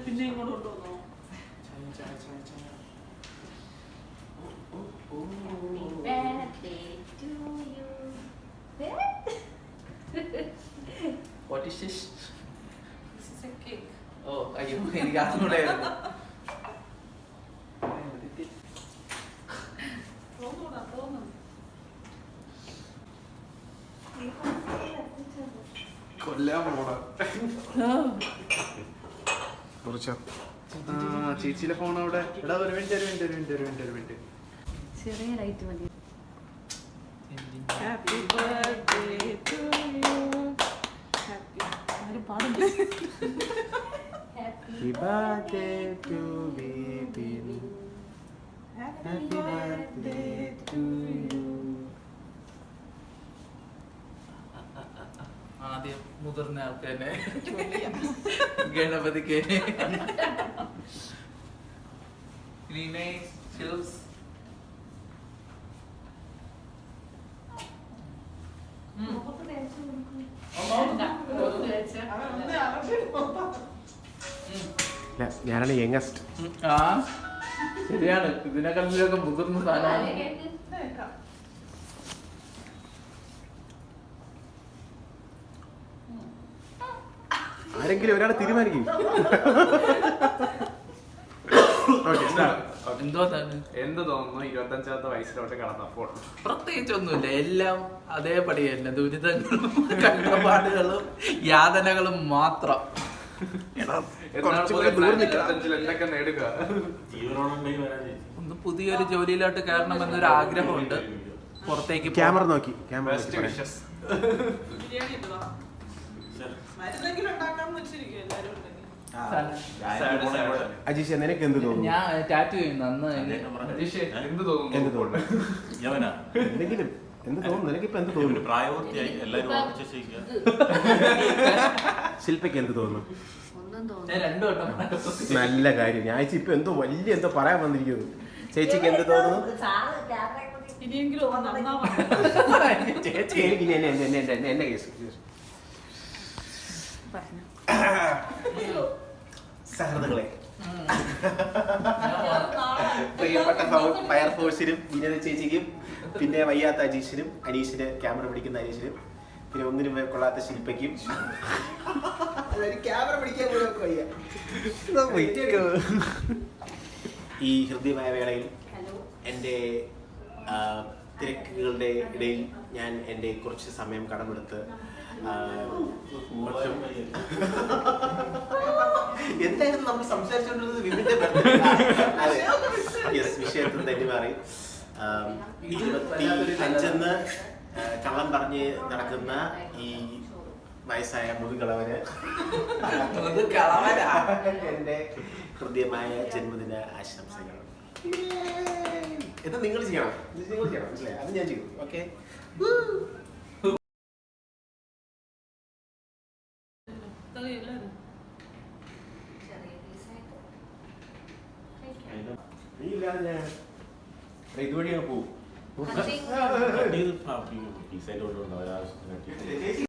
പിന്നെ ഇങ്ങോട്ട് കൊണ്ടുവന്നോ? What is this? This is a cake. Oh, അയ്യോ എനിക്ക് അറിഞ്ഞൂടായിരുന്നു. കൊല്ലാൻ പോണ കുറച്ച് ചേച്ചിയുടെ ഫോൺ അവിടെ. എടാ ഒരു മിനിറ്റ്. ചെറിയ ലൈറ്റ് മതി. Happy birthday to you. പാടുന്നു. Happy birthday to Bipin. Happy birthday to you. ആദ്യം മുതിർന്ന ആൾക്കാരെ ഗണപതിക്ക് ഞാനാണ് യങ്ങസ്റ്റ്. ആ ശരിയാണ്, ഇതിനെക്കാളിലൊക്കെ മുതിർന്ന സാധനമാണ്. ആരെങ്കിലും ഒരാൾ തീരുമാനിക്കും. എന്ത് തോന്നുന്നു 25ാമത്തെ വയസ്സിലോട്ട് കടന്നപ്പോൾ? പ്രത്യേകിച്ചൊന്നുമില്ല, എല്ലാം അതേപടി തന്നെ. ദുരിതങ്ങളും കഷ്ടപ്പാടുകളും യാതനകളും മാത്രം. എന്തൊക്കെ നേടുക. ഒന്ന് പുതിയൊരു ജോലിയിലോട്ട് കയറണമെന്നൊരു ആഗ്രഹമുണ്ട്. പുറത്തേക്ക് ക്യാമറ നോക്കി അജീഷ, നിനക്ക് എന്ത് തോന്നുന്നു? ഞാൻ ടാറ്റു ചെയ്യുന്നു അന്ന്. എന്ത് തോന്നുന്നു? എന്തെങ്കിലും എന്ത് തോന്നുന്നു? നിനക്കിപ്പോ എന്ത് തോന്നുന്നു? പ്രായപൂർത്തിയായി എല്ലാവരും ശില്പയ്ക്ക് എന്ത് തോന്നുന്നു? രണ്ടു വട്ടം നല്ല കാര്യം. ഞാൻ ഇപ്പൊ എന്തോ വലിയ എന്തോ പറയാൻ വന്നിരിക്കുന്നു. ചേച്ചിക്ക് എന്ത് തോന്നുന്നു? ഇനിയെങ്കിലും ചേച്ചി എനിക്ക് എന്നെ കേസ് സഹൃദങ്ങളെ, പ്രിയപ്പെട്ട ഫയർഫോഴ്സിനും വിനീത ചേച്ചിക്കും, പിന്നെ വയ്യാത്ത അജീഷിനും, അനീഷിന് ക്യാമറ പിടിക്കുന്ന അനീഷിനും, പിന്നെ ഒന്നിനും കൊള്ളാത്ത ശില്പയ്ക്കും, ക്യാമറ പിടിക്കാൻ പോലും വയ്യ, ഈ ഹൃദ്യമായ വേളയിൽ എൻ്റെ തിരക്കുകളുടെ ഇടയിൽ ഞാൻ എൻ്റെ കുറച്ച് സമയം കടമെടുത്ത് എന്തായിരുന്നു നമ്മൾ സംസാരിച്ചുകൊണ്ടിരുന്നത്? വിവിധ വിഷയത്തിൽ തന്നെ മാറി. 25 കള്ളം പറഞ്ഞ് നടക്കുന്ന ഈ വയസ്സായ മുതുകളവന് എൻ്റെ ഹൃദ്യമായ ജന്മദിന ആശംസകൾ. ഇത് നിങ്ങൾ ചെയ്യണം, മനസ്സിലായി? അത് ഞാൻ ചെയ്യും. ഓക്കെ. നീ ഇല്ലാതെ ഞാൻ ഇതുവഴി പോകും. ഈ സൈഡിലോട്ട്